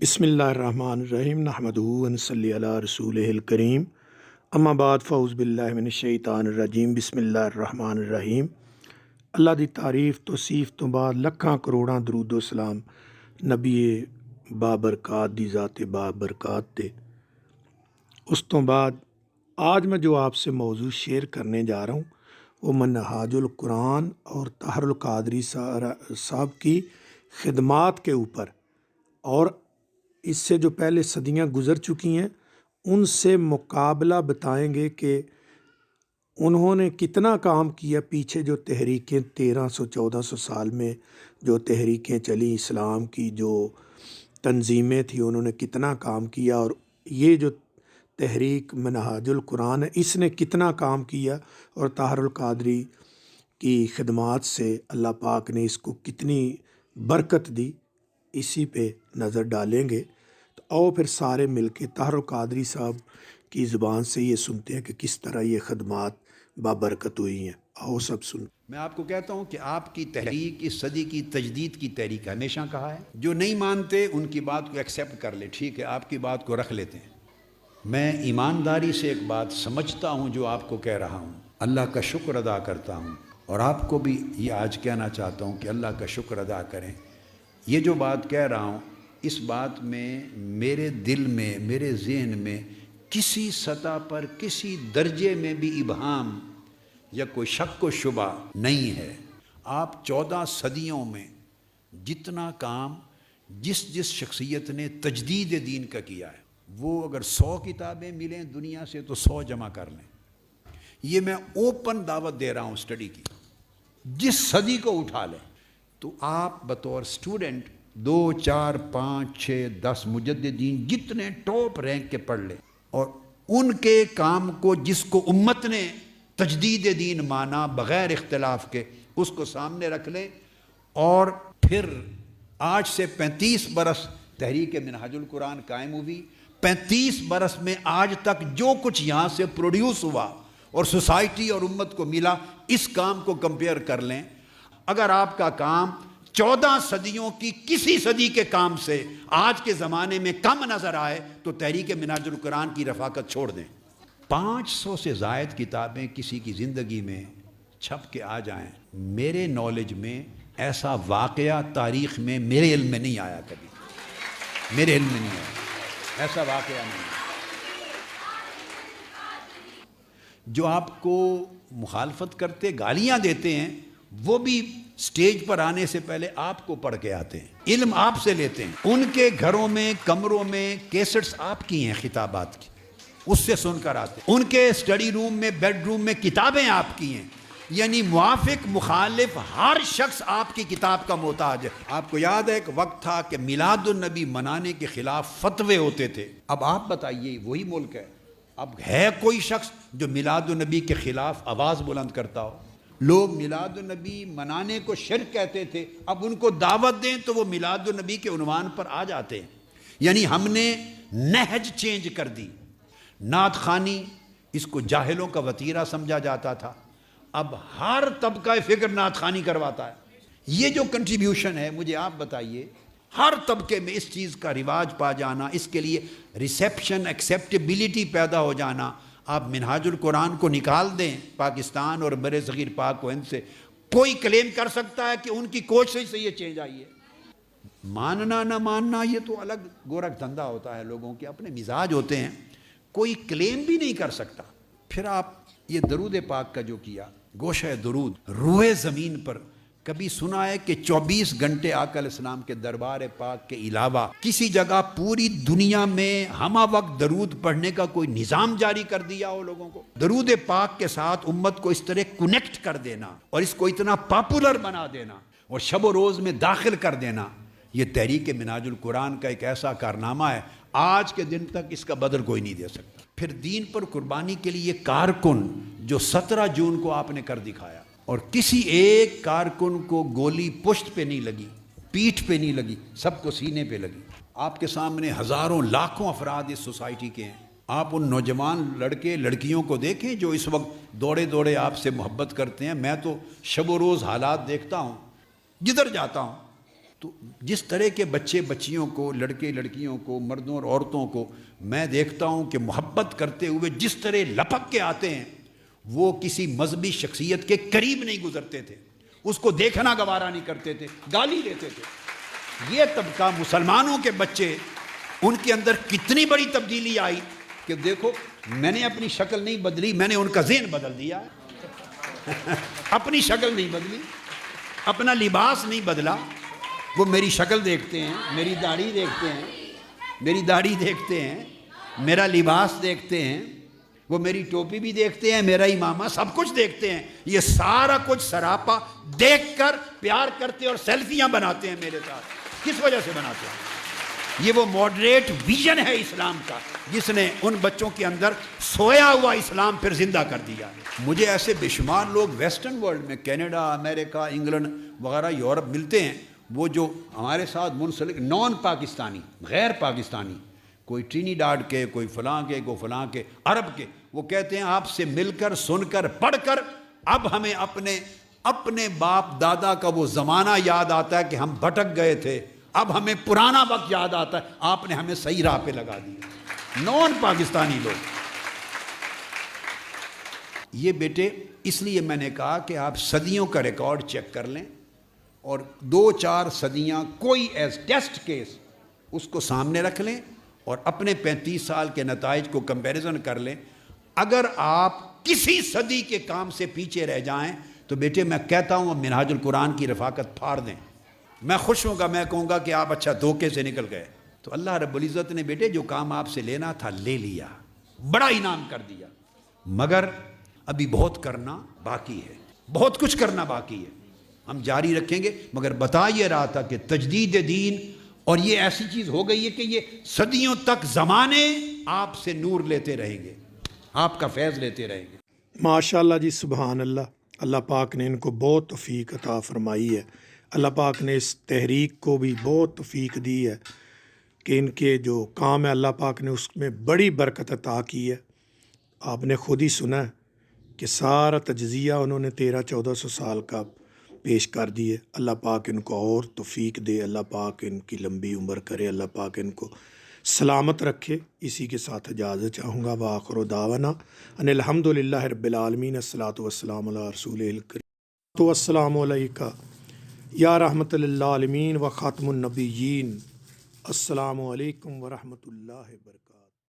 बिस्मिल्लाहिर्रहमानिर्रहीम नहमदुहु व नसल्ली अला रसूलिहिल करीम अम्मा बाद फ़ऊज़ बिल्लाहि मिनश शैतानिर्रजीम बिस्मिल्लाहिर्रहमानिर्रहीम। अल्लाह दी तारीफ़ तौसीफ़ तो बाद लखां करोड़ां दरूद व सलाम नबी बाबरकात दी ज़ात बाबरकात ते। उस तो बाद आज मैं जो आपसे मौजू शेयर करने जा रहा हूँ वो मनहाजुल कुरान और ताहरुल कादरी साहब की खिदमात के ऊपर और इससे जो पहले सदियां गुज़र चुकी हैं उनसे मुकाबला बताएंगे कि उन्होंने कितना काम किया। पीछे जो तहरीकें 1300-1400 साल में जो तहरीकें चली इस्लाम की, जो तंजीमें थी, उन्होंने कितना काम किया। और ये जो तहरीक मनहाजुल कुरान है इसने कितना काम किया और ताहरुल कादरी की खिदमात से अल्लाह पाक ने इसको कितनी बरकत दी, इसी पे नज़र डालेंगे। तो आओ फिर सारे मिलके ताहरुल कादरी साहब की ज़ुबान से ये सुनते हैं कि किस तरह ये खदमात बाबरकत हुई हैं। आओ सब सुन। मैं आपको कहता हूँ कि आपकी तहरीक इस सदी की तजदीद की तहरीक हमेशा कहा है। जो नहीं मानते उनकी बात को एक्सेप्ट कर ले, ठीक है, आपकी बात को रख लेते हैं। मैं ईमानदारी से एक बात समझता हूँ जो आपको कह रहा हूँ, अल्लाह का शुक्र अदा करता हूँ और आपको भी ये आज कहना चाहता हूँ कि अल्लाह का शुक्र अदा करें। ये जो बात कह रहा हूँ इस बात में मेरे दिल में, मेरे ज़हन में किसी सतह पर, किसी दर्जे में भी इबहाम या कोई शक व शुबा नहीं है। आप 14 सदियों में जितना काम जिस जिस शख्सियत ने तजदीद दीन का किया है, वो अगर 100 किताबें मिलें दुनिया से तो 100 जमा कर लें। ये मैं ओपन दावत दे रहा हूँ स्टडी की। जिस सदी को उठा लें तो आप बतौर स्टूडेंट 2, 4, 5, 6, 10 मुजद्दिदीन जितने टॉप रैंक के पढ़ लें और उनके काम को जिसको उम्मत ने तजदीद दीन माना बग़ैर इख्तिलाफ के, उसको सामने रख लें। और फिर आज से 35 बरस तहरीक मनहाजुल कुरान कायम हुई। 35 बरस में आज तक जो कुछ यहाँ से प्रोड्यूस हुआ और सोसाइटी और उम्मत को मिला, इस काम को कंपेयर कर लें। अगर आपका काम 14 सदियों की किसी सदी के काम से आज के ज़माने में कम नज़र आए तो तहरीक मनहाजुल कुरान की रफ़ाकत छोड़ दें। 500 से ज़ायद किताबें किसी की ज़िंदगी में छप के आ जाएं, मेरे नॉलेज में ऐसा वाक़या तारीख़ में मेरे इल्म में नहीं आया कभी, मेरे इल्म में नहीं आया, ऐसा वाक़या नहीं। जो आपको मुखालफत करते, गालियाँ देते हैं, वो भी स्टेज पर आने से पहले आपको पढ़ के आते हैं, इल्म आपसे लेते हैं। उनके घरों में, कमरों में कैसेट्स आपकी हैं खिताबात की, उससे सुनकर आते हैं। उनके स्टडी रूम में, बेडरूम में किताबें आपकी हैं। यानी मुआफिक मुखालिफ हर शख्स आपकी किताब का मोहताज है। आपको याद है एक वक्त था कि मिलादुन नबी मनाने के खिलाफ फतवे होते थे। अब आप बताइए, वही मुल्क है, अब है कोई शख्स जो मिलादुन नबी के खिलाफ आवाज़ बुलंद करता हो? लोग मिलादुन नबी मनाने को शिर्क कहते थे, अब उनको दावत दें तो वो मिलादुन नबी के उन्वान पर आ जाते हैं। यानी हमने नहज चेंज कर दी। नात खानी, इसको जाहिलों का वतीरा समझा जाता था, अब हर तबका फिक्र नात खानी करवाता है। ये जो कंट्रीब्यूशन है, मुझे आप बताइए, हर तबके में इस चीज़ का रिवाज पा जाना, इसके लिए रिसेप्शन, एक्सेप्टेबिलिटी पैदा हो जाना। आप मिनहाजुल कुरान को निकाल दें पाकिस्तान और बरे सगीर पाक को, इनसे कोई क्लेम कर सकता है कि उनकी कोशिश से ये चेंज आई है? मानना ना मानना ये तो अलग गोरख धंधा होता है, लोगों के अपने मिजाज होते हैं, कोई क्लेम भी नहीं कर सकता। फिर आप ये दरूद पाक का जो किया, गोशे दरूद, रूए ज़मीन पर कभी सुना है कि 24 घंटे आका अलैहिस्सलाम के दरबार पाक के अलावा किसी जगह पूरी दुनिया में हमा वक्त दरूद पढ़ने का कोई निज़ाम जारी कर दिया हो लोगों को? दरूद पाक के साथ उम्मत को इस तरह कनेक्ट कर देना और इसको इतना पॉपुलर बना देना और शब व रोज़ में दाखिल कर देना, ये तहरीक मनहाजुल कुरान का एक ऐसा कारनामा है, आज के दिन तक इसका बदल कोई नहीं दे सकता। फिर दीन पर कुर्बानी के लिए कारकुन जो 17 जून को आपने कर दिखाया, और किसी एक कारकुन को गोली पुश्त पे नहीं लगी, पीठ पे नहीं लगी, सबको सीने पे लगी। आपके सामने हज़ारों लाखों अफराद इस सोसाइटी के हैं। आप उन नौजवान लड़के लड़कियों को देखें जो इस वक्त दौड़े दौड़े आपसे मोहब्बत करते हैं। मैं तो शब व रोज़ हालात देखता हूँ, जिधर जाता हूँ تو جس طرح کے بچے بچیوں کو، لڑکے لڑکیوں کو، مردوں اور عورتوں کو میں دیکھتا ہوں کہ محبت کرتے ہوئے جس طرح لپک کے آتے ہیں، وہ کسی مذہبی شخصیت کے قریب نہیں گزرتے تھے، اس کو دیکھنا گوارا نہیں کرتے تھے، گالی دیتے تھے۔ یہ طبقہ مسلمانوں کے بچے، ان کے اندر کتنی بڑی تبدیلی آئی کہ دیکھو، میں نے اپنی شکل نہیں بدلی، میں نے ان کا ذہن بدل دیا ہے۔ اپنی شکل نہیں بدلی، اپنا لباس نہیں بدلا، وہ میری شکل دیکھتے ہیں، میری داڑھی دیکھتے ہیں، میری داڑھی دیکھتے ہیں، میرا لباس دیکھتے ہیں، وہ میری ٹوپی بھی دیکھتے ہیں، میرا امامہ، سب کچھ دیکھتے ہیں۔ یہ سارا کچھ سراپا دیکھ کر پیار کرتے اور سیلفیاں بناتے ہیں میرے ساتھ۔ کس وجہ سے بناتے ہیں؟ یہ وہ ماڈریٹ ویژن ہے اسلام کا، جس نے ان بچوں کے اندر سویا ہوا اسلام پھر زندہ کر دیا۔ مجھے ایسے بے شمار لوگ ویسٹرن ورلڈ میں، کینیڈا، امریکہ، انگلینڈ وغیرہ، یورپ ملتے ہیں، وہ جو ہمارے ساتھ منسلک نان پاکستانی، غیر پاکستانی، کوئی ٹرینیڈاڈ کے، کوئی فلاں کے، کوئی فلاں کے، عرب کے، وہ کہتے ہیں آپ سے مل کر، سن کر، پڑھ کر اب ہمیں اپنے باپ دادا کا وہ زمانہ یاد آتا ہے کہ ہم بھٹک گئے تھے، اب ہمیں پرانا وقت یاد آتا ہے، آپ نے ہمیں صحیح راہ پہ لگا دیا۔ نان پاکستانی لوگ۔ یہ بیٹے، اس لیے میں نے کہا کہ آپ صدیوں کا ریکارڈ چیک کر لیں اور 2-4 صدیاں کوئی ایز ٹیسٹ کیس اس کو سامنے رکھ لیں اور اپنے 35 سال کے نتائج کو کمپیریزن کر لیں۔ اگر آپ کسی صدی کے کام سے پیچھے رہ جائیں تو بیٹے میں کہتا ہوں منہاج القرآن کی رفاقت پھاڑ دیں۔ میں خوش ہوں گا، میں کہوں گا کہ آپ اچھا دھوکے سے نکل گئے۔ تو اللہ رب العزت نے بیٹے جو کام آپ سے لینا تھا لے لیا، بڑا انعام کر دیا، مگر ابھی بہت کرنا باقی ہے، بہت کچھ کرنا باقی ہے۔ ہم جاری رکھیں گے، مگر بتا یہ رہا تھا کہ تجدید دین، اور یہ ایسی چیز ہو گئی ہے کہ یہ صدیوں تک زمانے آپ سے نور لیتے رہیں گے، آپ کا فیض لیتے رہیں گے۔ ماشاءاللہ جی، سبحان اللہ۔ اللہ پاک نے ان کو بہت توفیق عطا فرمائی ہے۔ اللہ پاک نے اس تحریک کو بھی بہت توفیق دی ہے کہ ان کے جو کام ہے اللہ پاک نے اس میں بڑی برکت عطا کی ہے۔ آپ نے خود ہی سنا ہے کہ سارا تجزیہ انہوں نے 1300-1400 سال کا پیش کر دی ہے۔ اللہ پاک ان کو اور توفیق دے، اللہ پاک ان کی لمبی عمر کرے، اللہ پاک ان کو سلامت رکھے۔ اسی کے ساتھ اجازت چاہوں گا۔ وآخر دعوانا ان الحمدللہ رب العالمین، الصلاۃ والسلام علی رسول الکریم، والسلام علیکہ یا رحمت للعالمین و خاتم النبیین۔ السلام علیکم ورحمۃ اللہ وبرکاتہ۔